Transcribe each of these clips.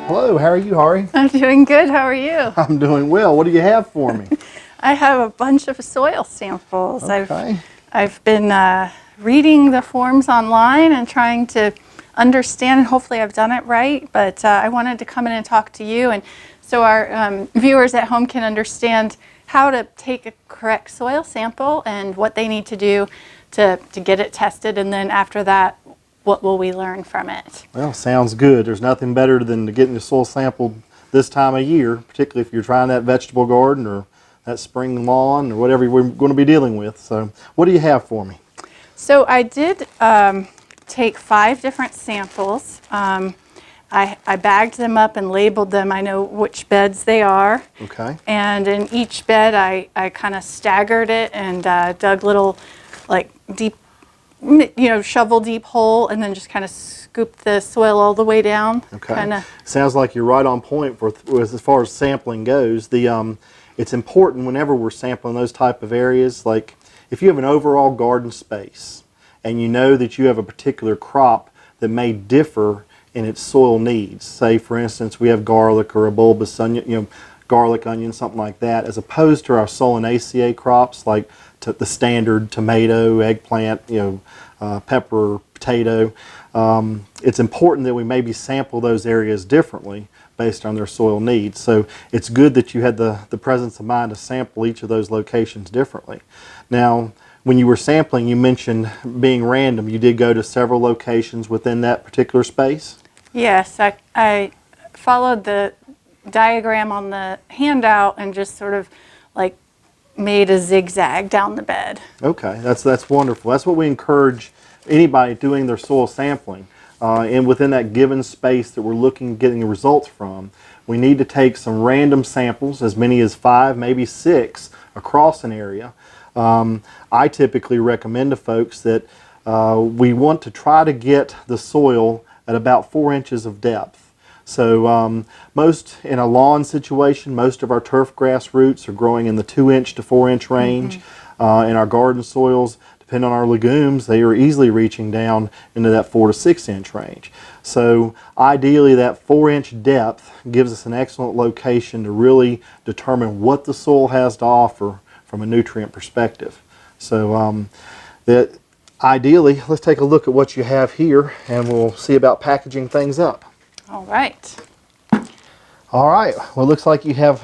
Hello, how are you, Hari? I'm doing good. How are you? I'm doing well. What do you have for me? I have a bunch of soil samples. Okay. I've been reading the forms online and trying to understand, and hopefully I've done it right, but I wanted to come in and talk to you, and so our viewers at home can understand how to take a correct soil sample and what they need to do to get it tested, and then after that, what will we learn from it? Well, sounds good. There's nothing better than getting your soil sampled this time of year, particularly if you're trying that vegetable garden or that spring lawn or whatever we're going to be dealing with. So what do you have for me? So I did take 5 different samples. I bagged them up and labeled them. I know which beds they are. Okay. And in each bed, I kind of staggered it and dug little, like, deep, shovel deep hole, and then just kind of scooped the soil all the way down. Okay. Sounds like you're right on point for as far as sampling goes. It's important whenever we're sampling those type of areas, like if you have an overall garden space and you know that you have a particular crop that may differ in its soil needs. Say, for instance, we have garlic or a bulbous onion, garlic, onion, something like that, as opposed to our Solanaceae crops like the standard tomato, eggplant, pepper, potato. It's important that we maybe sample those areas differently based on their soil needs. So it's good that you had the presence of mind to sample each of those locations differently. Now, when you were sampling, you mentioned being random. You did go to several locations within that particular space? Yes, I followed the diagram on the handout and just sort of like made a zigzag down the bed. Okay, that's wonderful. That's what we encourage anybody doing their soil sampling. And within that given space that we're getting the results from, we need to take some random samples, as many as 5, maybe 6, across an area. I typically recommend to folks that we want to try to get the soil at about 4 inches of depth. So in a lawn situation, most of our turf grass roots are growing in the 2-inch to 4-inch range. In our garden soils, depending on our legumes, they are easily reaching down into that 4 to 6-inch range. So ideally, that 4-inch depth gives us an excellent location to really determine what the soil has to offer from a nutrient perspective. So ideally, let's take a look at what you have here, and we'll see about packaging things up. All right. All right. Well, it looks like you have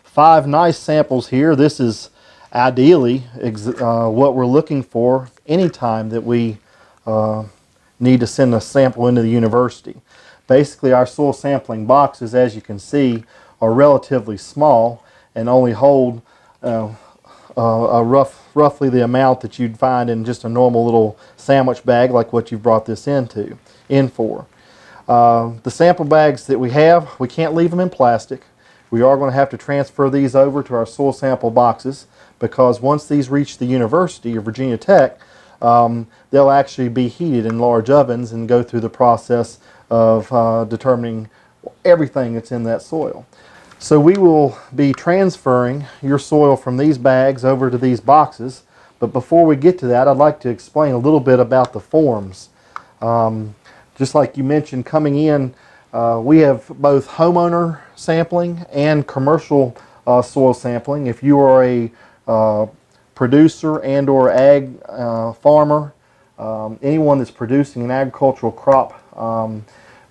5 nice samples here. This is ideally what we're looking for anytime that we need to send a sample into the university. Basically, our soil sampling boxes, as you can see, are relatively small and only hold roughly the amount that you'd find in just a normal little sandwich bag like what you've brought this in for. The sample bags that we have, we can't leave them in plastic. We are going to have to transfer these over to our soil sample boxes, because once these reach the University of Virginia Tech, they'll actually be heated in large ovens and go through the process of determining everything that's in that soil. So we will be transferring your soil from these bags over to these boxes, but before we get to that, I'd like to explain a little bit about the forms. Just like you mentioned, coming in, we have both homeowner sampling and commercial soil sampling. If you are a producer and or ag farmer, anyone that's producing an agricultural crop,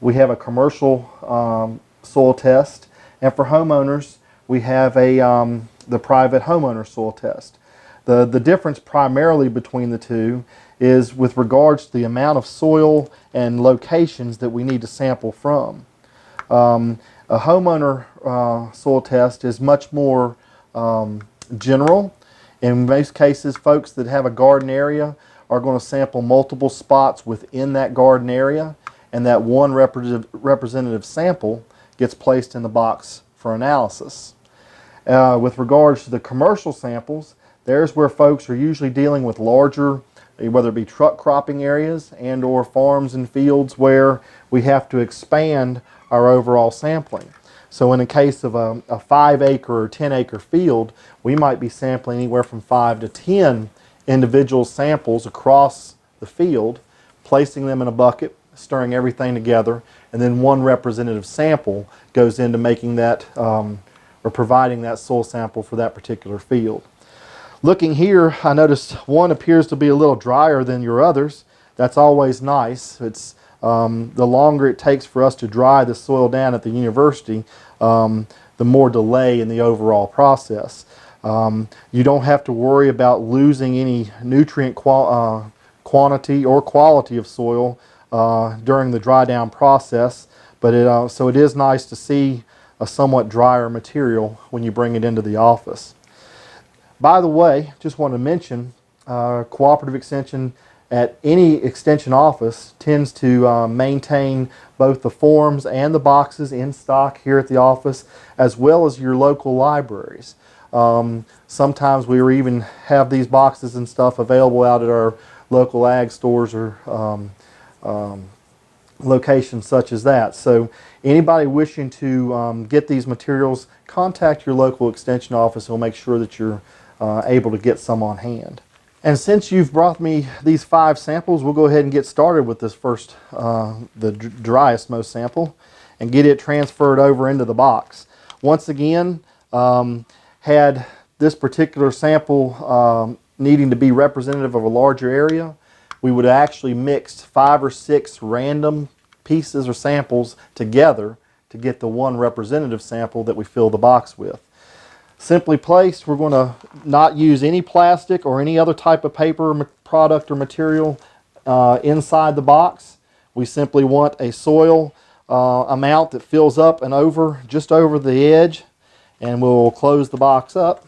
we have a commercial soil test, and for homeowners, we have the private homeowner soil test. The difference primarily between the two is with regards to the amount of soil and locations that we need to sample from. A homeowner soil test is much more general. In most cases, folks that have a garden area are going to sample multiple spots within that garden area, and that one representative sample gets placed in the box for analysis. With regards to the commercial samples, there's where folks are usually dealing with larger, whether it be truck cropping areas and or farms and fields where we have to expand our overall sampling. So in the case of a 5-acre or 10-acre field, we might be sampling anywhere from 5 to 10 individual samples across the field, placing them in a bucket, stirring everything together, and then one representative sample goes into making that or providing that soil sample for that particular field. Looking here, I noticed one appears to be a little drier than your others. That's always nice. It's the longer it takes for us to dry the soil down at the university, the more delay in the overall process. You don't have to worry about losing any nutrient quantity or quality of soil during the dry down process, but so it is nice to see a somewhat drier material when you bring it into the office. By the way, just want to mention, Cooperative Extension at any extension office tends to maintain both the forms and the boxes in stock here at the office, as well as your local libraries. Sometimes we even have these boxes and stuff available out at our local ag stores or locations such as that. So anybody wishing to get these materials, contact your local extension office. We'll make sure that you're able to get some on hand. And since you've brought me these 5 samples, we'll go ahead and get started with this first, the driest most sample, and get it transferred over into the box. Once again, had this particular sample needing to be representative of a larger area, we would have actually mixed 5 or 6 random pieces or samples together to get the one representative sample that we fill the box with. Simply placed, we're going to not use any plastic or any other type of paper product or material inside the box. We simply want a soil amount that fills up and over, just over the edge, and we'll close the box up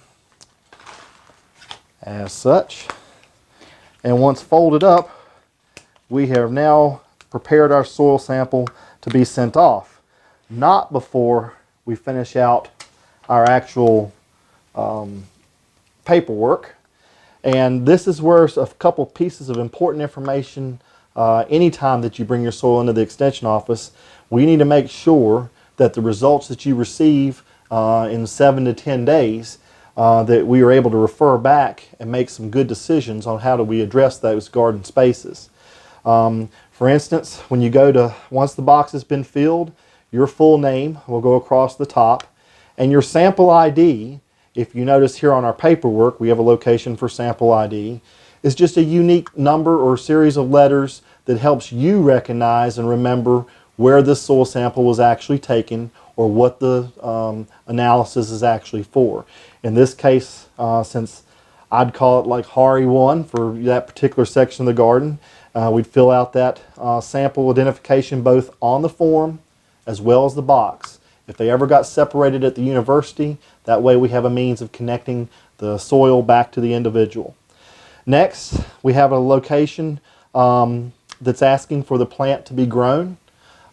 as such. And once folded up, we have now prepared our soil sample to be sent off. Not before we finish out our actual paperwork. And this is where a couple pieces of important information, anytime that you bring your soil into the extension office, we need to make sure that the results that you receive in 7 to 10 days, that we are able to refer back and make some good decisions on how do we address those garden spaces. For instance, when you go to, once the box has been filled, your full name will go across the top, and your sample ID, if you notice here on our paperwork, we have a location for sample ID, is just a unique number or series of letters that helps you recognize and remember where this soil sample was actually taken or what the analysis is actually for. In this case, since I'd call it like HARI 1 for that particular section of the garden, we'd fill out that sample identification both on the form as well as the box. If they ever got separated at the university, that way we have a means of connecting the soil back to the individual. Next, we have a location that's asking for the plant to be grown.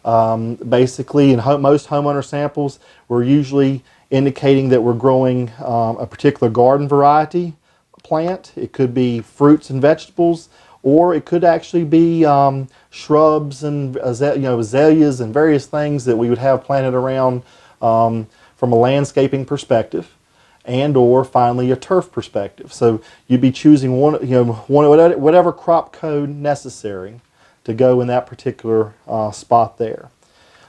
Basically, in most homeowner samples, we're usually indicating that we're growing a particular garden variety plant. It could be fruits and vegetables, or it could actually be shrubs and azaleas and various things that we would have planted around from a landscaping perspective, and or finally a turf perspective. So you'd be choosing whatever crop code necessary to go in that particular spot there.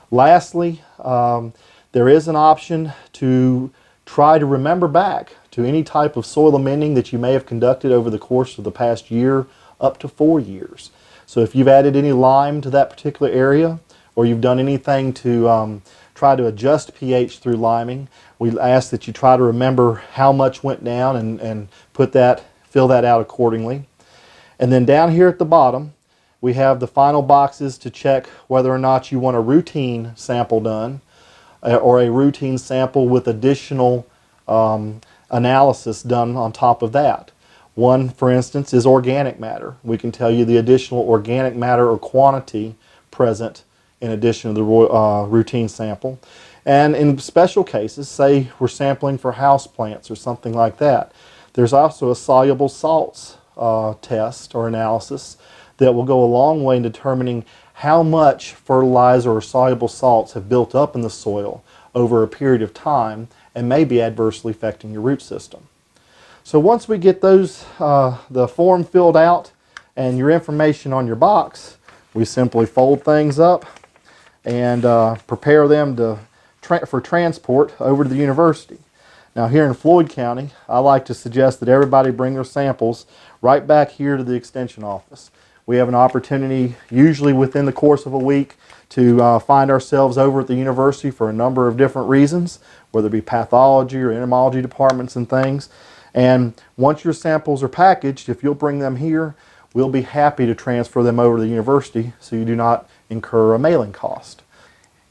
Lastly, there is an option to try to remember back to any type of soil amending that you may have conducted over the course of the past year up to 4 years. So if you've added any lime to that particular area, or you've done anything to try to adjust pH through liming, we ask that you try to remember how much went down and fill that out accordingly. And then down here at the bottom, we have the final boxes to check whether or not you want a routine sample done or a routine sample with additional analysis done on top of that. One, for instance, is organic matter. We can tell you the additional organic matter or quantity present in addition to the routine sample. And in special cases, say we're sampling for house plants or something like that, there's also a soluble salts test or analysis that will go a long way in determining how much fertilizer or soluble salts have built up in the soil over a period of time and may be adversely affecting your root system. So once we get those, the form filled out and your information on your box, We simply fold things up and prepare them for transport over to the university. Now here in Floyd County, I like to suggest that everybody bring their samples right back here to the extension office. We have an opportunity, usually within the course of a week, to find ourselves over at the university for a number of different reasons, whether it be pathology or entomology departments and things. And once your samples are packaged, if you'll bring them here, we'll be happy to transfer them over to the university so you do not incur a mailing cost.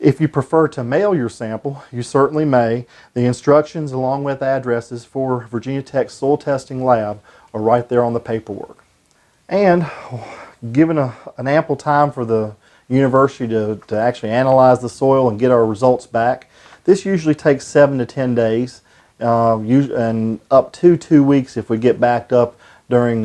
If you prefer to mail your sample, you certainly may. The instructions along with addresses for Virginia Tech's soil testing lab are right there on the paperwork. And given an ample time for the university to actually analyze the soil and get our results back, this usually takes 7 to 10 days and up to 2 weeks if we get backed up during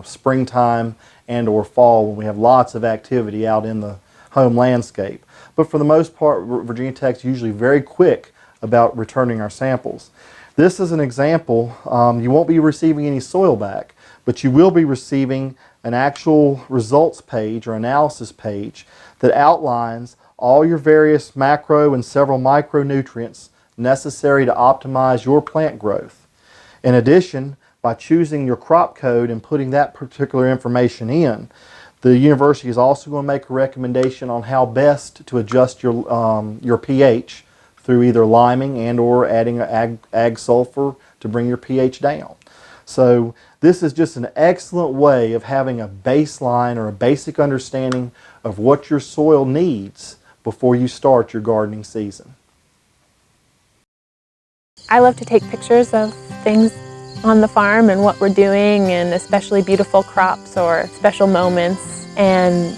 springtime and or fall when we have lots of activity out in the home landscape. But for the most part, Virginia Tech's usually very quick about returning our samples. This is an example. You won't be receiving any soil back, but you will be receiving an actual results page or analysis page that outlines all your various macro and several micronutrients necessary to optimize your plant growth. In addition, by choosing your crop code and putting that particular information in, the university is also going to make a recommendation on how best to adjust your pH through either liming and or adding ag sulfur to bring your pH down. So this is just an excellent way of having a baseline or a basic understanding of what your soil needs before you start your gardening season. I love to take pictures of things on the farm and what we're doing, and especially beautiful crops or special moments. And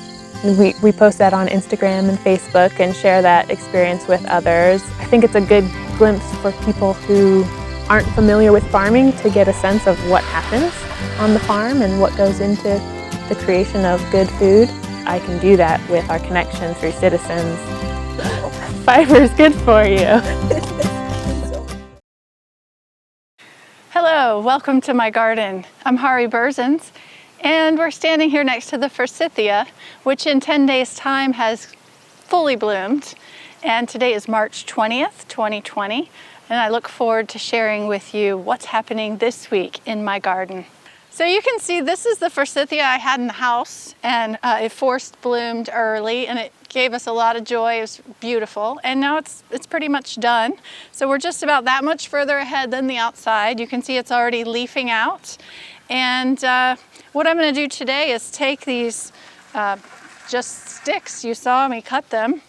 we post that on Instagram and Facebook and share that experience with others. I think it's a good glimpse for people who aren't familiar with farming to get a sense of what happens on the farm and what goes into the creation of good food. I can do that with our connection through citizens. Fiber is good for you. Hello, welcome to my garden. I'm Hari Berzins, and we're standing here next to the forsythia, which in 10 days' time has fully bloomed. And today is March 20th, 2020, and I look forward to sharing with you what's happening this week in my garden. So you can see this is the forsythia I had in the house, and it forced bloomed early, and it gave us a lot of joy. It was beautiful, and now it's pretty much done. So we're just about that much further ahead than the outside. You can see it's already leafing out. And what I'm going to do today is take these just sticks, you saw me cut them,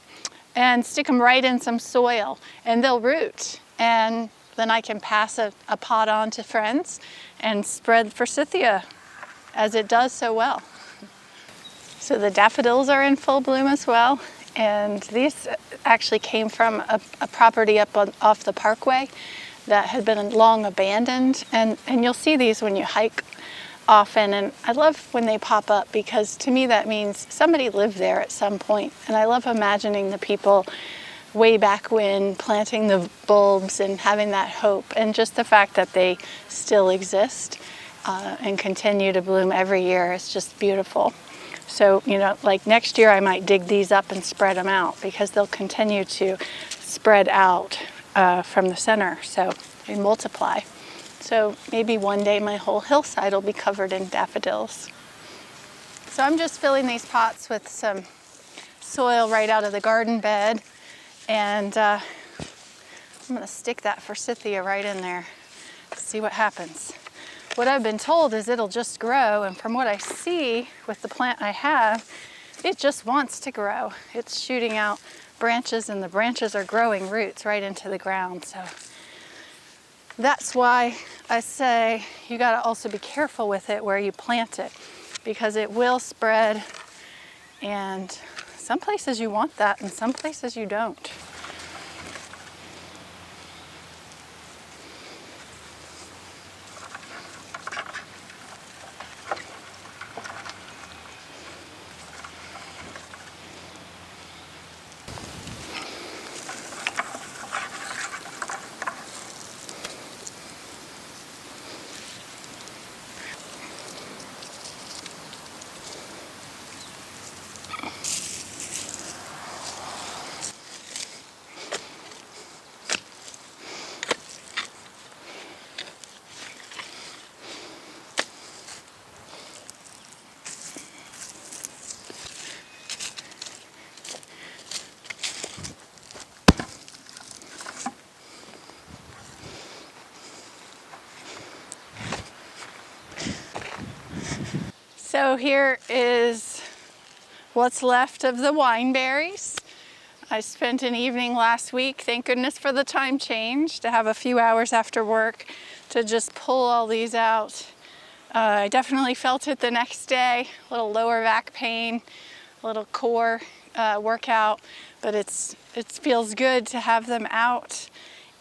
and stick them right in some soil, and they'll root. And then I can pass a pot on to friends and spread forsythia as it does so well. So the daffodils are in full bloom as well, and these actually came from a property up off the parkway that had been long abandoned, and you'll see these when you hike often, and I love when they pop up because to me that means somebody lived there at some point, and I love imagining the people way back when planting the bulbs and having that hope, and just the fact that they still exist and continue to bloom every year is just beautiful. So, you know, like next year I might dig these up and spread them out because they'll continue to spread out from the center, so they multiply. So maybe one day my whole hillside will be covered in daffodils. So I'm just filling these pots with some soil right out of the garden bed, and I'm going to stick that forsythia right in there, see what happens. What I've been told is it'll just grow, and from what I see with the plant I have, it just wants to grow. It's shooting out branches, and the branches are growing roots right into the ground. So that's why I say you got to also be careful with it where you plant it, because it will spread, and some places you want that and some places you don't. So here is what's left of the wine berries. I spent an evening last week, thank goodness for the time change, to have a few hours after work to just pull all these out. I definitely felt it the next day, a little lower back pain, a little core workout, but it feels good to have them out.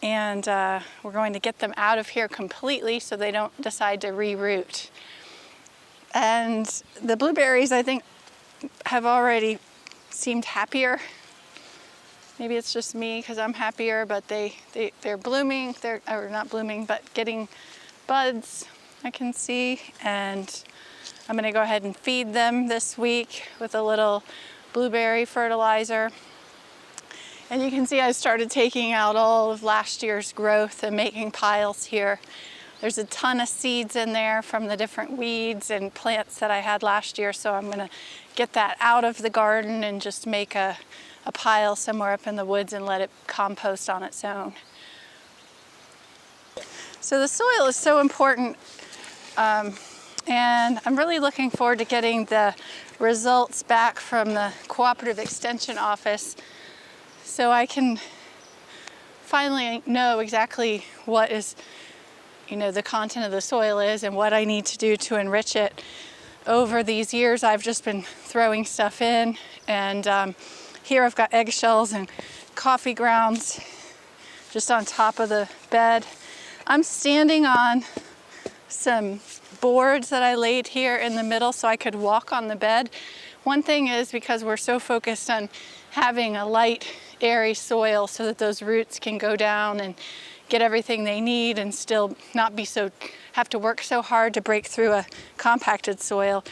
And we're going to get them out of here completely so they don't decide to reroot. And the blueberries, I think, have already seemed happier. Maybe it's just me because I'm happier, but they're blooming, or not blooming, but getting buds, I can see. And I'm gonna go ahead and feed them this week with a little blueberry fertilizer. And you can see I started taking out all of last year's growth and making piles here. There's a ton of seeds in there from the different weeds and plants that I had last year, so I'm gonna get that out of the garden and just make a pile somewhere up in the woods and let it compost on its own. So the soil is so important, and I'm really looking forward to getting the results back from the Cooperative Extension Office so I can finally know exactly what is, the content of the soil is and what I need to do to enrich it. Over these years, I've just been throwing stuff in, and here I've got eggshells and coffee grounds just on top of the bed. I'm standing on some boards that I laid here in the middle so I could walk on the bed. One thing is, because we're so focused on having a light, airy soil so that those roots can go down and get everything they need and still not have to work so hard to break through a compacted soil,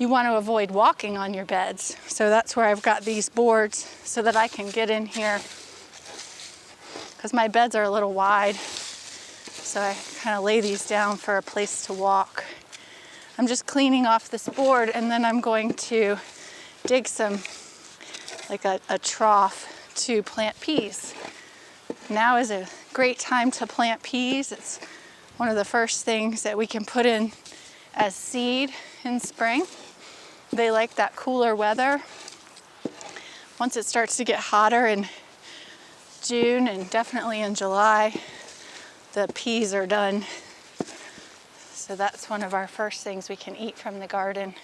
you want to avoid walking on your beds. So that's where I've got these boards so that I can get in here, because my beds are a little wide. So I kind of lay these down for a place to walk. I'm just cleaning off this board, and then I'm going to dig some, like a trough to plant peas. Now is a great time to plant peas. It's one of the first things that we can put in as seed in spring. They like that cooler weather. Once it starts to get hotter in June and definitely in July, the peas are done. So that's one of our first things we can eat from the garden.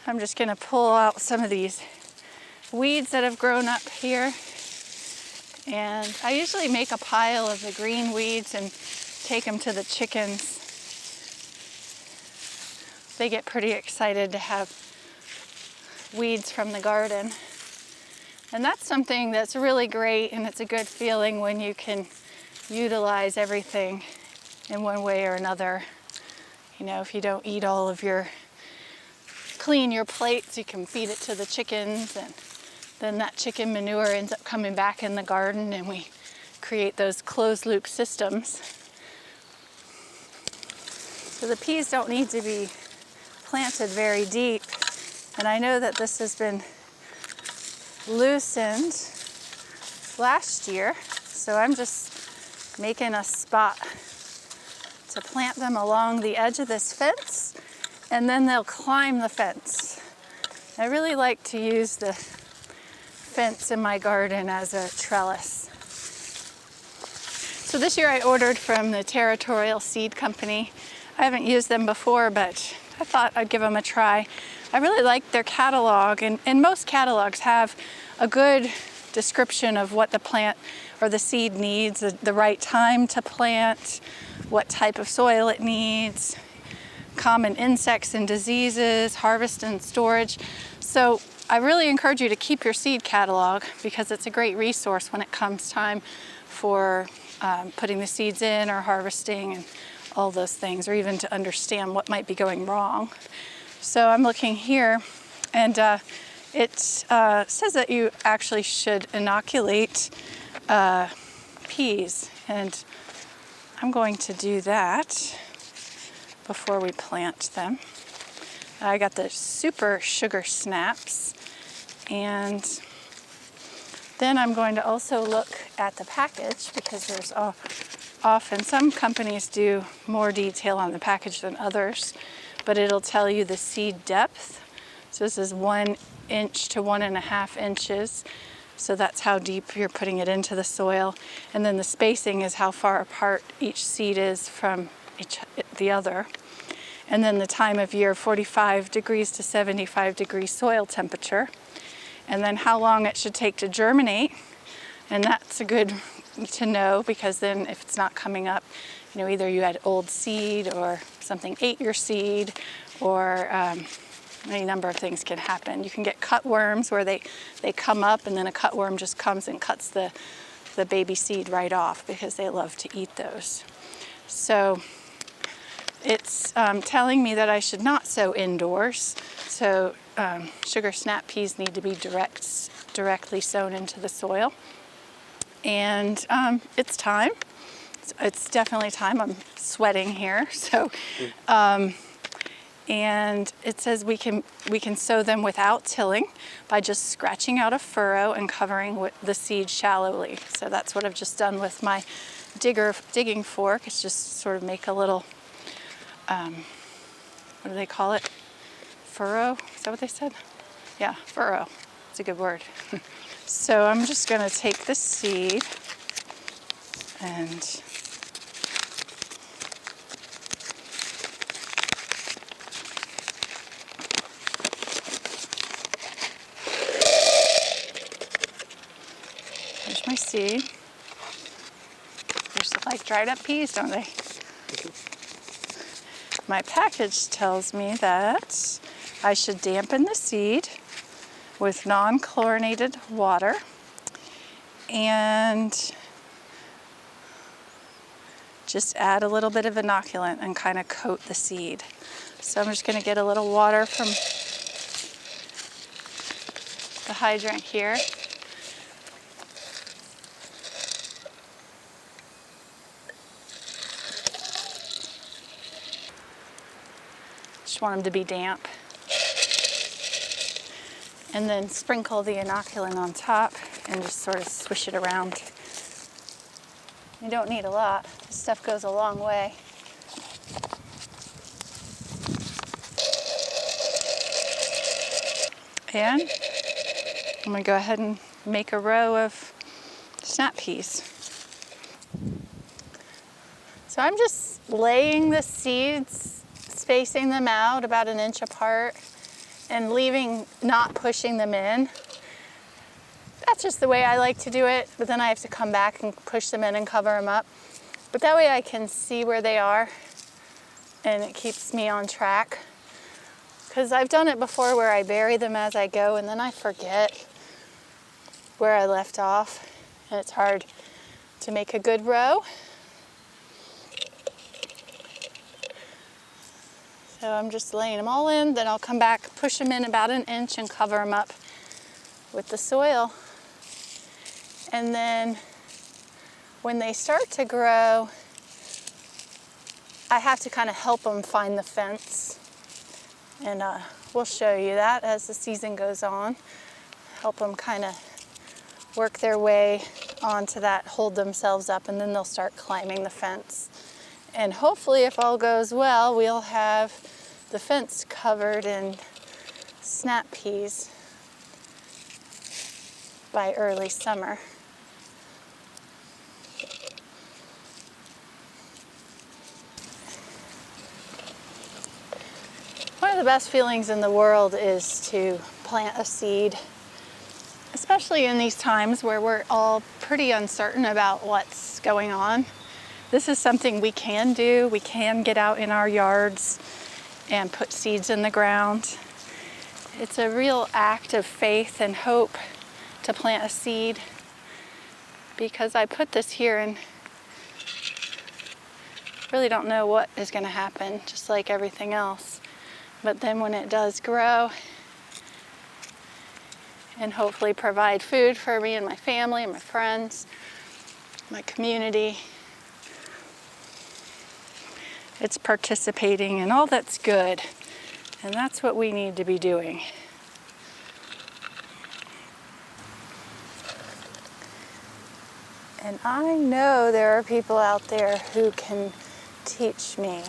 I'm just going to pull out some of these weeds that have grown up here. And I usually make a pile of the green weeds and take them to the chickens. They get pretty excited to have weeds from the garden. And that's something that's really great, and it's a good feeling when you can utilize everything in one way or another. If you don't eat all of clean your plates, you can feed it to the chickens, and then that chicken manure ends up coming back in the garden, and we create those closed loop systems. So the peas don't need to be planted very deep, and I know that this has been loosened last year, so I'm just making a spot to plant them along the edge of this fence, and then they'll climb the fence. I really like to use the fence in my garden as a trellis. So this year I ordered from the Territorial Seed Company. I haven't used them before, but I thought I'd give them a try. I really like their catalog, and most catalogs have a good description of what the plant or the seed needs, the right time to plant, what type of soil it needs, common insects and diseases, harvest and storage. So I really encourage you to keep your seed catalog, because it's a great resource when it comes time for putting the seeds in or harvesting and all those things, or even to understand what might be going wrong. So I'm looking here, and it says that you actually should inoculate peas, and I'm going to do that before we plant them. I got the super sugar snaps, and then I'm going to also look at the package, because there's often, some companies do more detail on the package than others, but it'll tell you the seed depth. So this is 1 inch to 1.5 inches. So that's how deep you're putting it into the soil. And then the spacing is how far apart each seed is from the other. And then the time of year, 45 degrees to 75 degrees soil temperature. And then how long it should take to germinate. And that's a good to know, because then if it's not coming up, either you had old seed or something ate your seed, or any number of things can happen. You can get cutworms where they come up and then a cutworm just comes and cuts the baby seed right off, because they love to eat those. So it's telling me that I should not sow indoors. So sugar snap peas need to be directly sown into the soil. And it's time. It's definitely time. I'm sweating here. So, and it says we can sow them without tilling by just scratching out a furrow and covering the seed shallowly. So that's what I've just done with my digging fork. It's just sort of make a little, what do they call it? Furrow? Is that what they said? Yeah, furrow. It's a good word. So I'm just going to take the seed and there's my seed. They just like dried up peas, don't they? My package tells me that I should dampen the seed with non-chlorinated water and just add a little bit of inoculant and kind of coat the seed. So I'm just going to get a little water from the hydrant here. Just want them to be damp. And then sprinkle the inoculant on top and just sort of swish it around. You don't need a lot. This stuff goes a long way. And I'm going to go ahead and make a row of snap peas. So I'm just laying the seeds, spacing them out about 1 inch apart, and not pushing them in. That's just the way I like to do it, but then I have to come back and push them in and cover them up. But that way I can see where they are, and it keeps me on track. Because I've done it before where I bury them as I go, and then I forget where I left off, and it's hard to make a good row. So I'm just laying them all in, then I'll come back, push them in about 1 inch and cover them up with the soil. And then when they start to grow, I have to kind of help them find the fence. And we'll show you that as the season goes on. Help them kind of work their way onto that, hold themselves up, and then they'll start climbing the fence. And hopefully, if all goes well, we'll have the fence covered in snap peas by early summer. One of the best feelings in the world is to plant a seed, especially in these times where we're all pretty uncertain about what's going on. This is something we can do. We can get out in our yards and put seeds in the ground. It's a real act of faith and hope to plant a seed, because I put this here and really don't know what is going to happen, just like everything else. But then when it does grow and hopefully provide food for me and my family and my friends, my community, it's participating in all that's good. And that's what we need to be doing. And I know there are people out there who can teach me.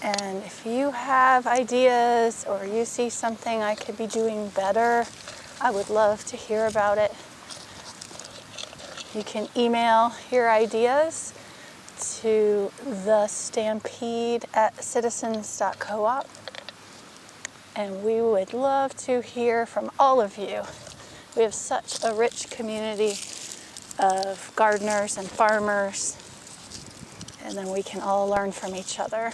And if you have ideas or you see something I could be doing better, I would love to hear about it. You can email your ideas to thestampede@citizens.coop. And we would love to hear from all of you. We have such a rich community of gardeners and farmers, and then we can all learn from each other.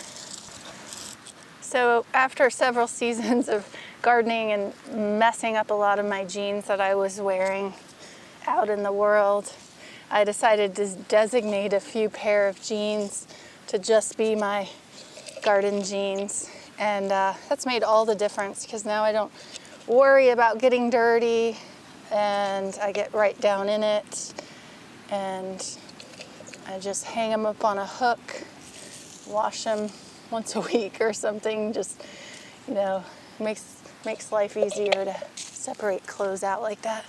So after several seasons of gardening and messing up a lot of my jeans that I was wearing out in the world, I decided to designate a few pair of jeans to just be my garden jeans. And that's made all the difference, because now I don't worry about getting dirty, and I get right down in it, and I just hang them up on a hook, wash them once a week or something. Just, makes life easier to separate clothes out like that.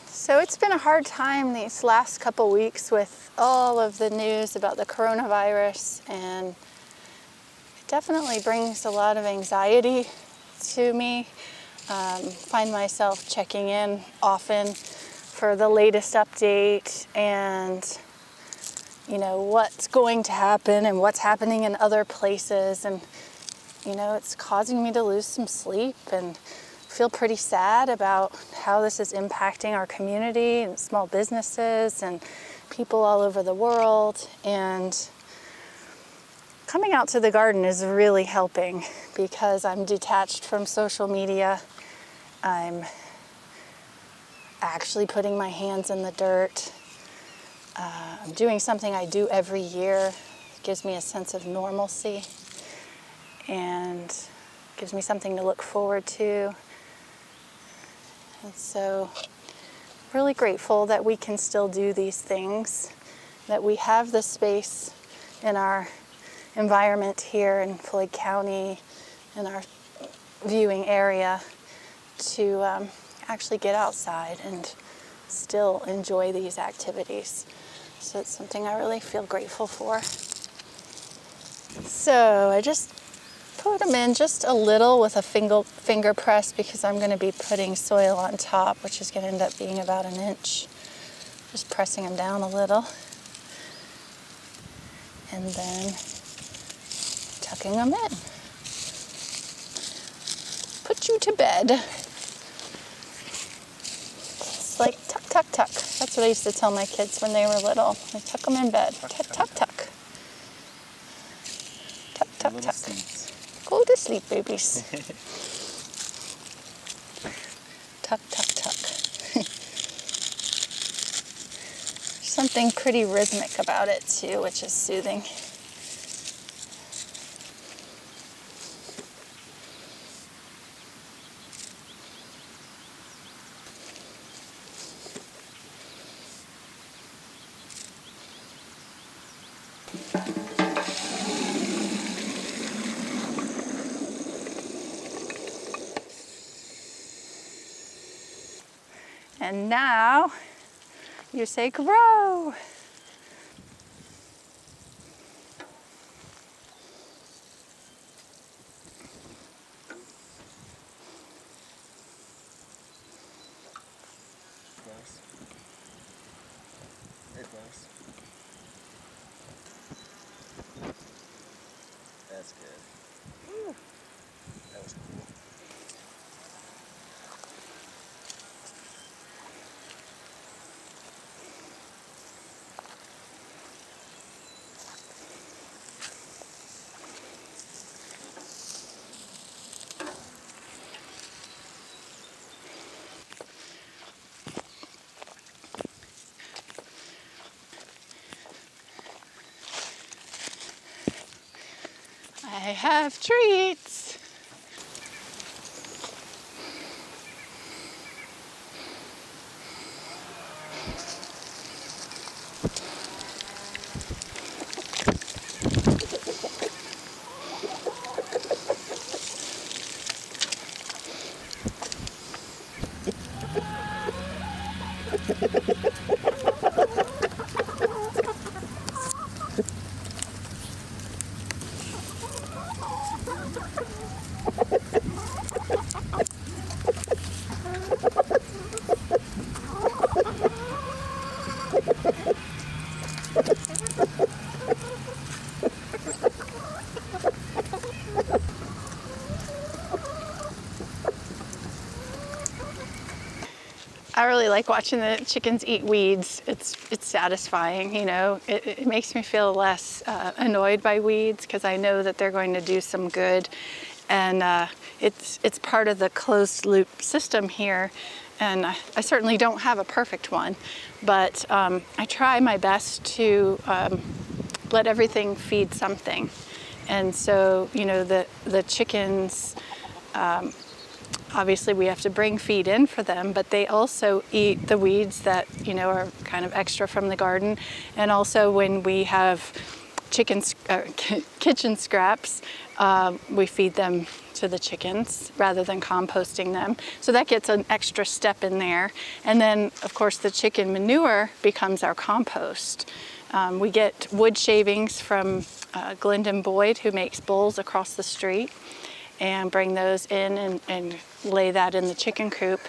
So it's been a hard time these last couple weeks with all of the news about the coronavirus, and it definitely brings a lot of anxiety to me. Find myself checking in often for the latest update and what's going to happen and what's happening in other places. And it's causing me to lose some sleep and feel pretty sad about how this is impacting our community and small businesses and people all over the world. And coming out to the garden is really helping, because I'm detached from social media. I'm actually putting my hands in the dirt. I'm doing something I do every year. It gives me a sense of normalcy and gives me something to look forward to. And so, really grateful that we can still do these things, that we have the space in our environment here in Floyd County, in our viewing area, to actually get outside and still enjoy these activities. So it's something I really feel grateful for. So I just put them in just a little with a finger press, because I'm going to be putting soil on top, which is going to end up being about 1 inch. Just pressing them down a little. And then tucking them in. Put you to bed. It's like tuck, tuck, tuck. That's what I used to tell my kids when they were little. I tuck them in bed. Tuck, tuck, tuck. Tuck, tuck, tuck. Go to sleep, babies. Tuck, tuck, tuck. Something pretty rhythmic about it too, which is soothing. And now you say grow. It does. That's good. Woo. That was cool. I have treats. I really like watching the chickens eat weeds. It's satisfying, you know. It makes me feel less annoyed by weeds because I know that they're going to do some good, and it's part of the closed loop system here. And I certainly don't have a perfect one, but I try my best to let everything feed something. And so, you know, the chickens, obviously we have to bring feed in for them, but they also eat the weeds that, you know, are kind of extra from the garden. And also when we have kitchen scraps, we feed them to the chickens rather than composting them. So that gets an extra step in there. And then, of course, the chicken manure becomes our compost. We get wood shavings from Glendon Boyd, who makes bowls across the street, and bring those in and lay that in the chicken coop,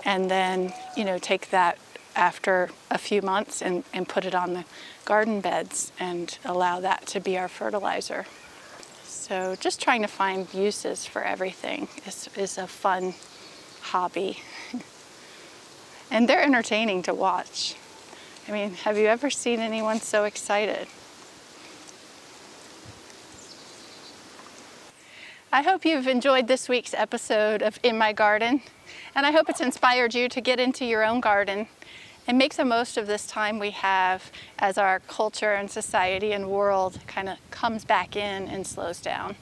and then, you know, take that after a few months and put it on the garden beds and allow that to be our fertilizer. So just trying to find uses for everything is a fun hobby. And they're entertaining to watch. I mean, have you ever seen anyone so excited? I hope you've enjoyed this week's episode of In My Garden, and I hope it's inspired you to get into your own garden and make the most of this time we have as our culture and society and world kind of comes back in and slows down.